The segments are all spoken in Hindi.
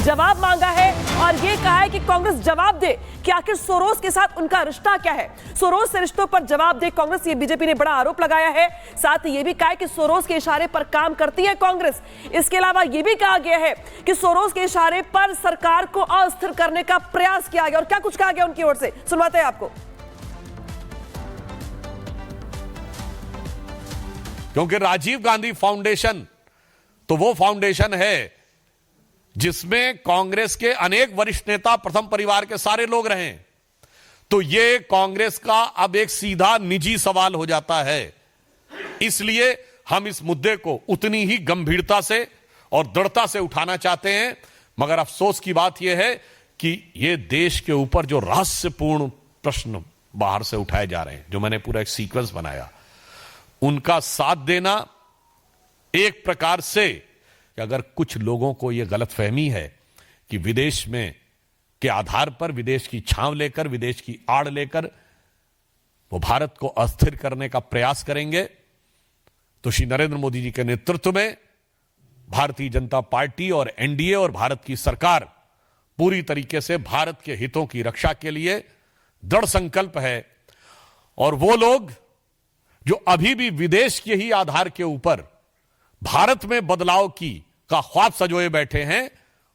जवाब मांगा है और ये कहा है कि कांग्रेस जवाब दे कि आखिर सोरोस के साथ उनका रिश्ता क्या है। सोरोस से रिश्तों पर जवाब दे कांग्रेस, ये बीजेपी ने बड़ा आरोप लगाया है। साथ ही ये भी कहा है कि सोरोस के इशारे पर काम करती है कांग्रेस। इसके अलावा ये भी कहा गया है कि सोरोस के इशारे पर सरकार को अस्थिर करने का प्रयास किया गया। और क्या कुछ कहा गया उनकी ओर से, सुनवाते हैं आपको। क्योंकि राजीव गांधी फाउंडेशन तो वो फाउंडेशन है जिसमें कांग्रेस के अनेक वरिष्ठ नेता प्रथम परिवार के सारे लोग रहे। तो ये कांग्रेस का अब एक सीधा निजी सवाल हो जाता है। इसलिए हम इस मुद्दे को उतनी ही गंभीरता से और दृढ़ता से उठाना चाहते हैं। मगर अफसोस की बात यह है कि ये देश के ऊपर जो रहस्यपूर्ण प्रश्न बाहर से उठाए जा रहे हैं, जो मैंने पूरा एक सीक्वेंस बनाया, उनका साथ देना एक प्रकार से कि अगर कुछ लोगों को यह गलतफहमी है कि विदेश में के आधार पर, विदेश की छांव लेकर, विदेश की आड़ लेकर वो भारत को अस्थिर करने का प्रयास करेंगे, तो श्री नरेंद्र मोदी जी के नेतृत्व में भारतीय जनता पार्टी और एनडीए और भारत की सरकार पूरी तरीके से भारत के हितों की रक्षा के लिए दृढ़ संकल्प है। और वो लोग जो अभी भी विदेश के ही आधार के ऊपर भारत में बदलाव का ख्वाब सजोए बैठे हैं,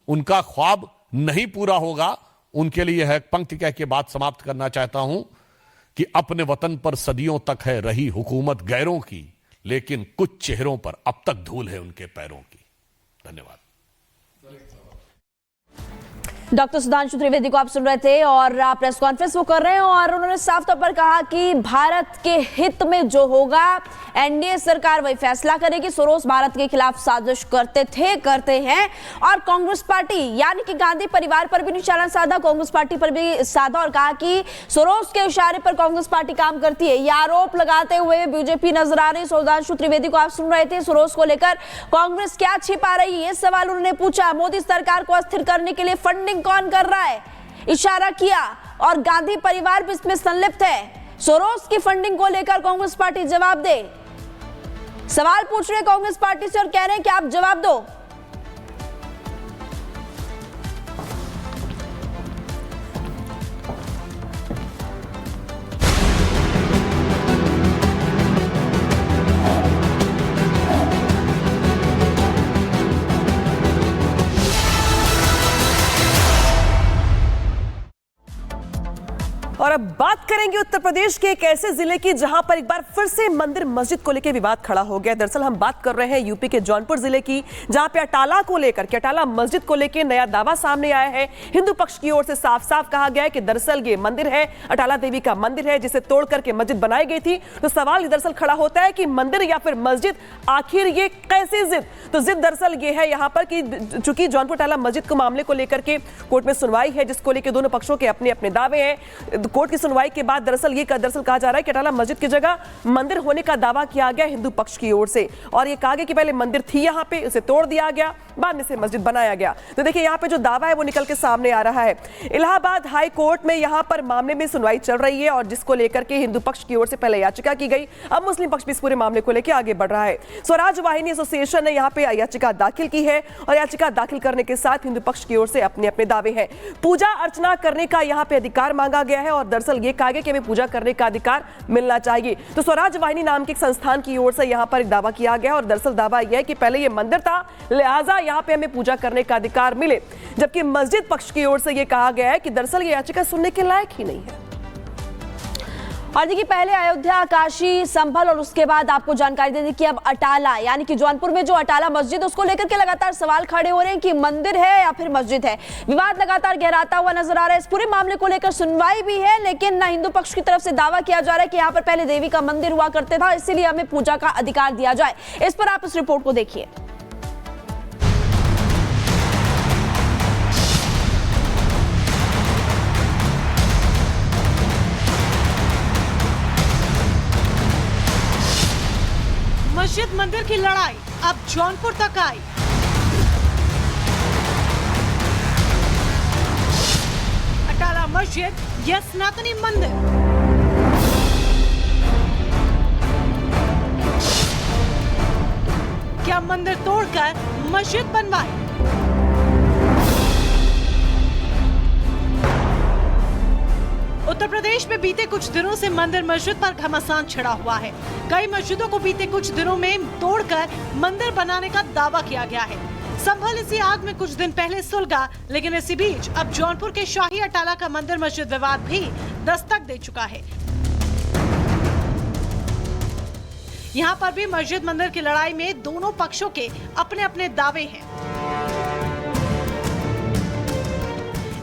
उनका ख्वाब नहीं पूरा होगा। उनके लिए यह पंक्ति कह के बात समाप्त करना चाहता हूं कि अपने वतन पर सदियों तक है रही हुकूमत गैरों की, लेकिन कुछ चेहरों पर अब तक धूल है उनके पैरों की। धन्यवाद। डॉक्टर सुधांशु त्रिवेदी को आप सुन रहे थे और प्रेस कॉन्फ्रेंस वो कर रहे हैं और उन्होंने साफ तौर पर कहा कि भारत के हित में जो होगा एनडीए सरकार वही फैसला करेगी। सोरोस भारत के खिलाफ साजिश करते हैं और कांग्रेस पार्टी यानी कि गांधी परिवार पर भी निशाना साधा, कांग्रेस पार्टी पर भी साधा और कहा कि सोरोस के इशारे पर कांग्रेस पार्टी काम करती है। यह आरोप लगाते हुए बीजेपी नजर आ रही। सुधांशु त्रिवेदी को आप सुन रहे थे। सोरोस को लेकर कांग्रेस क्या छिपा रही है, ये सवाल उन्होंने पूछा। मोदी सरकार को अस्थिर करने के लिए फंडिंग कौन कर रहा है, इशारा किया और गांधी परिवार भी इसमें संलिप्त है। सोरोस की फंडिंग को लेकर कांग्रेस पार्टी जवाब दे, सवाल पूछ रहे कांग्रेस पार्टी से और कह रहे हैं कि आप जवाब दो। और अब बात करेंगे उत्तर प्रदेश के एक ऐसे जिले की जहां पर एक बार फिर से मंदिर मस्जिद को लेकर विवाद खड़ा हो गया। दरअसल हम बात कर रहे हैं यूपी के जौनपुर जिले की, जहां पे अटाला को लेकर के, अटाला मस्जिद को लेकर नया दावा सामने आया है। हिंदू पक्ष की ओर से साफ साफ कहा गया है कि दरअसल ये मंदिर है, अटाला देवी का मंदिर है, जिसे तोड़ करके मस्जिद बनाई गई थी। तो सवाल दरअसल खड़ा होता है कि मंदिर या फिर मस्जिद, आखिर ये कैसे जिद? तो जिद दरअसल ये है यहाँ पर कि चूंकि जौनपुर अटाला मस्जिद को मामले को लेकर के कोर्ट में सुनवाई है, जिसको लेकर दोनों पक्षों के अपने अपने दावे हैं। कोर्ट की सुनवाई के बाद दरअसल कहा जा रहा है कि अटाला मस्जिद की जगह मंदिर होने का दावा किया गया हिंदू पक्ष की ओर से, और ये कहा गया कि पहले मंदिर थी यहाँ पे, उसे तोड़ दिया गया, बाद में से मस्जिद बनाया गया। तो देखिए यहाँ पे जो दावा है वो निकल के सामने आ रहा है। इलाहाबाद हाई कोर्ट में यहाँ पर मामले में सुनवाई चल रही है और जिसको लेकर के हिंदू पक्ष की ओर से पहले याचिका की गई, अब मुस्लिम पक्ष भी इस पूरे मामले को लेकर आगे बढ़ रहा है। स्वराज वाहिनी एसोसिएशन ने यहाँ पे याचिका दाखिल की है और याचिका दाखिल करने के साथ हिंदू पक्ष की ओर से अपने अपने दावे हैं। पूजा अर्चना करने का यहाँ पे अधिकार मांगा गया है और दरअसल ये कहा गया कि हमें पूजा करने का अधिकार मिलना चाहिए। तो स्वराज वाहिनी नाम के एक संस्थान की ओर से यहाँ पर एक दावा किया गया और दरअसल दावा यह है कि पहले ये मंदिर था, लिहाजा यहाँ पे हमें पूजा करने का अधिकार मिले, जबकि मस्जिद पक्ष की ओर से यह कहा गया है कि दरअसल ये याचिका सुनने के लायक ही नहीं है। और देखिए पहले अयोध्या, काशी, संभल और उसके बाद आपको जानकारी दे दी कि अब अटाला यानी कि जौनपुर में जो अटाला मस्जिद, उसको लेकर के लगातार सवाल खड़े हो रहे हैं कि मंदिर है या फिर मस्जिद है। विवाद लगातार गहराता हुआ नजर आ रहा है। इस पूरे मामले को लेकर सुनवाई भी है, लेकिन ना हिंदू पक्ष की तरफ से दावा किया जा रहा है कि यहाँ पर पहले देवी का मंदिर हुआ करते था, इसीलिए हमें पूजा का अधिकार दिया जाए। इस पर आप इस रिपोर्ट को देखिए। मस्जिद मंदिर की लड़ाई अब जौनपुर तक आई। अटाला मस्जिद या सनातनी मंदिर, क्या मंदिर तोड़कर मस्जिद बनवाई? प्रदेश में बीते कुछ दिनों से मंदिर मस्जिद पर घमासान छिड़ा हुआ है। कई मस्जिदों को बीते कुछ दिनों में तोड़कर मंदिर बनाने का दावा किया गया है। संभल इसी आग में कुछ दिन पहले सुलगा, लेकिन इसी बीच अब जौनपुर के शाही अटाला का मंदिर मस्जिद विवाद भी दस्तक दे चुका है। यहाँ पर भी मस्जिद मंदिर की लड़ाई में दोनों पक्षों के अपने अपने दावे हैं।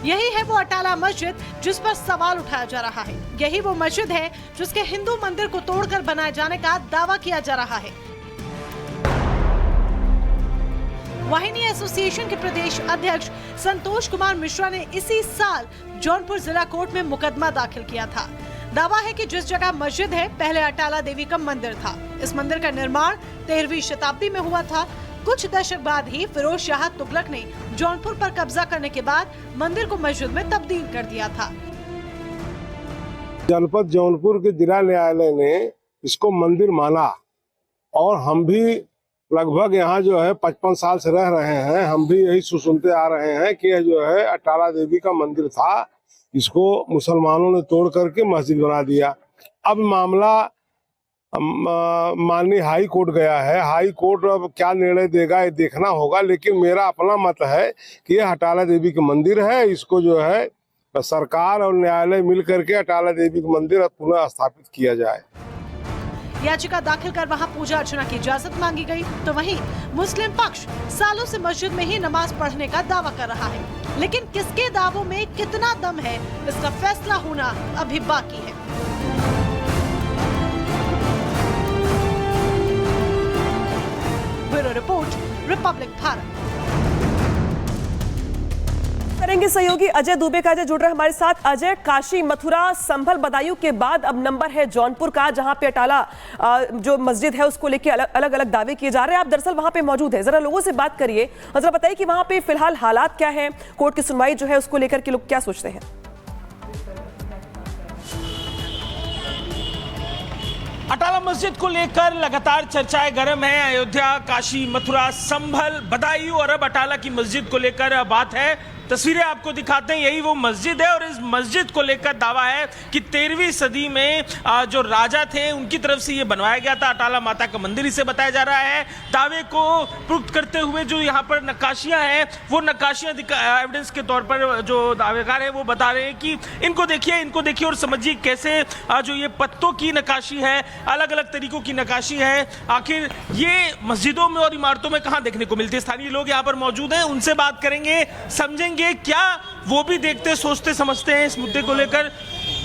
यही है वो अटाला मस्जिद जिस पर सवाल उठाया जा रहा है। यही वो मस्जिद है जिसके हिंदू मंदिर को तोड़कर बनाए जाने का दावा किया जा रहा है। वाहिनी एसोसिएशन के प्रदेश अध्यक्ष संतोष कुमार मिश्रा ने इसी साल जौनपुर जिला कोर्ट में मुकदमा दाखिल किया था। दावा है कि जिस जगह मस्जिद है पहले अटाला देवी का मंदिर था। इस मंदिर का निर्माण 13वीं शताब्दी में हुआ था। कुछ दशक बाद ही फिरोज शाह तुगलक ने जौनपुर पर कब्जा करने के बाद मंदिर को मस्जिद में तब्दील कर दिया था। जनपद जौनपुर के जिला न्यायालय ने इसको मंदिर माना और हम भी लगभग यहाँ जो है 55 साल से रह रहे हैं। हम भी यही सुनते आ रहे हैं कि यह जो है अटाला देवी का मंदिर था, इसको मुसलमानों ने तोड़ करके मस्जिद बना दिया। अब मामला माननीय हाई कोर्ट गया है। हाई कोर्ट अब क्या निर्णय देगा ये देखना होगा, लेकिन मेरा अपना मत है कि यह अटाला देवी का मंदिर है। इसको जो है सरकार और न्यायालय मिल करके अटाला देवी का मंदिर पुनः स्थापित किया जाए। याचिका दाखिल कर वहां पूजा अर्चना की इजाजत मांगी गई, तो वहीं मुस्लिम पक्ष सालों से मस्जिद में ही नमाज पढ़ने का दावा कर रहा है। लेकिन किसके दावों में कितना दम है, इसका फैसला होना अभी बाकी है। Bureau report, Republic Bharat. करेंगे सहयोगी अजय दुबे का। अजय जुड़ रहे हमारे साथ। अजय, काशी, मथुरा, संभल, बदायूं के बाद अब नंबर है जौनपुर का, जहां पे अटाला जो मस्जिद है उसको लेके अलग अलग दावे किए जा रहे हैं। आप दरअसल वहां पे मौजूद है, जरा लोगों से बात करिए और जरा बताइए कि वहां पे फिलहाल हालात क्या है, कोर्ट की सुनवाई जो है उसको लेकर के लोग क्या सोचते हैं। अटाला मस्जिद को लेकर लगातार चर्चाएं गर्म है। अयोध्या, काशी, मथुरा, संभल, बदायूं और अब अटाला की मस्जिद को लेकर बात है। तस्वीरें आपको दिखाते हैं, यही वो मस्जिद है और इस मस्जिद को लेकर दावा है कि 13वीं सदी में जो राजा थे उनकी तरफ से ये बनवाया गया था। अटाला माता का मंदिर इसे बताया जा रहा है। दावे को पुख्त करते हुए जो यहाँ पर नक्काशियां हैं, वो नक्काशियां एविडेंस के तौर पर जो दावेदार है वो बता रहे हैं कि इनको देखिए और समझिए कैसे जो ये पत्तों की नक्काशी है, अलग अलग तरीकों की नक्काशी है, आखिर ये मस्जिदों में और इमारतों में कहाँ देखने को मिलती है। स्थानीय लोग यहाँ पर मौजूद हैं, उनसे बात करेंगे, समझेंगे क्या वो भी देखते सोचते समझते हैं इस मुद्दे को लेकर।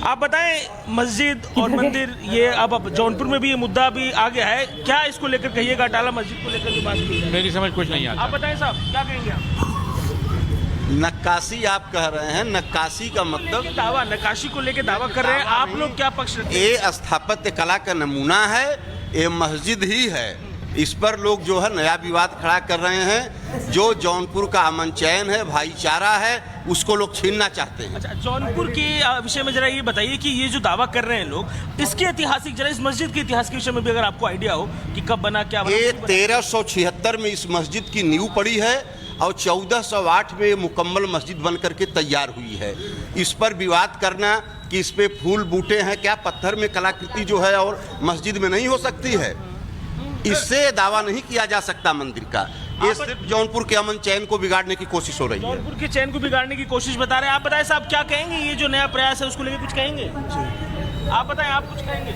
आप बताएं, मस्जिद और मंदिर ये अब जौनपुर में भी ये मुद्दा भी आ गया है, क्या इसको लेकर कहिएगा? अटाला मस्जिद को लेकर जो बात की मेरी समझ कुछ नहीं आता। आप बताएं साहब, क्या कहेंगे आप? नक्काशी आप कह रहे हैं, नक्काशी का मतलब दावा, नक्काशी को लेकर दावा कर रहे हैं, आप लोग क्या पक्ष रखते हैं? ये स्थापत्य कला का नमूना है, ये मस्जिद ही है। इस पर लोग जो है नया विवाद खड़ा कर रहे हैं। जो जौनपुर का अमन चैन है, भाईचारा है, उसको लोग छीनना चाहते हैं। अच्छा, जौनपुर के विषय में जरा ये बताइए कि ये जो दावा कर रहे हैं लोग, इसके ऐतिहासिक, जरा इस मस्जिद के इतिहास के विषय में भी अगर आपको आइडिया हो कि कब बना, क्या बना। ये 1376 में इस मस्जिद की नींव पड़ी है और 1408 में मुकम्मल मस्जिद बन करके तैयार हुई है। इस पर विवाद करना कि इस पे फूल बूटे हैं, क्या पत्थर में कलाकृति जो है और मस्जिद में नहीं हो सकती है, इससे दावा नहीं किया जा सकता मंदिर का। ये सिर्फ जौनपुर के अमन चैन को बिगाड़ने की कोशिश हो रही है। जौनपुर के चैन को बिगाड़ने की कोशिश बता रहे हैं। आप बताएं साहब, क्या कहेंगे? ये जो नया प्रयास है उसको लेकर कुछ कहेंगे? आप बताएं, आप कुछ कहेंगे?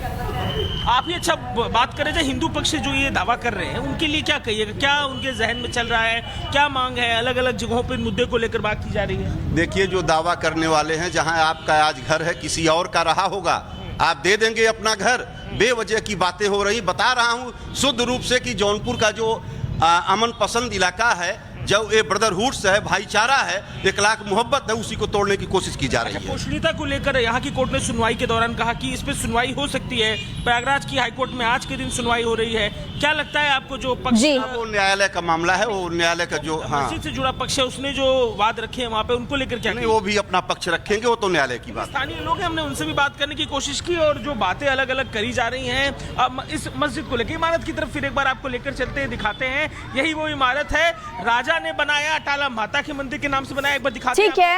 आप ही अच्छा बात करें, जो हिंदू पक्ष से जो ये दावा कर रहे हैं उनके लिए क्या कहिएगा? क्या उनके जहन में चल रहा है, क्या मांग है? अलग अलग जगहों पर मुद्दे को लेकर बात की जा रही है। देखिए, जो दावा करने वाले हैं, जहां आपका आज घर है किसी और का रहा होगा, आप दे देंगे अपना घर। बेवजह की बातें हो रही। बता रहा हूं शुद्ध रूप से कि जौनपुर का जो अमन पसंद इलाका है, जो ये ब्रदरहुड है, भाईचारा है, एक लाख मोहब्बत है, उसी को तोड़ने की कोशिश की जा रही है। पोषणीयता को लेकर यहाँ की कोर्ट ने सुनवाई के दौरान कहा कि इस पे सुनवाई हो सकती है। प्रयागराज की हाईकोर्ट में आज के दिन सुनवाई हो रही है। क्या लगता है आपको, जो पक्ष वो न्यायालय का मामला है, वो न्यायालय का जो मस्जिद से जुड़ा पक्ष है उसने जो वाद रखे हैं वहाँ पे, उनको लेकर क्या? नहीं, वो भी अपना पक्ष रखेंगे, वो तो न्यायालय की बात। स्थानीय लोग हैं, हमने उनसे भी बात करने की कोशिश की और जो बातें अलग अलग करी जा रही हैं इस मस्जिद को लेकर। इमारत की तरफ फिर एक बार आपको लेकर चलते हैं, दिखाते हैं। यही वो इमारत है, राजा ने बनाया, अटाला माता के मंदिर के नाम से बनाया। एक बार दिखाते हैं। ठीक है।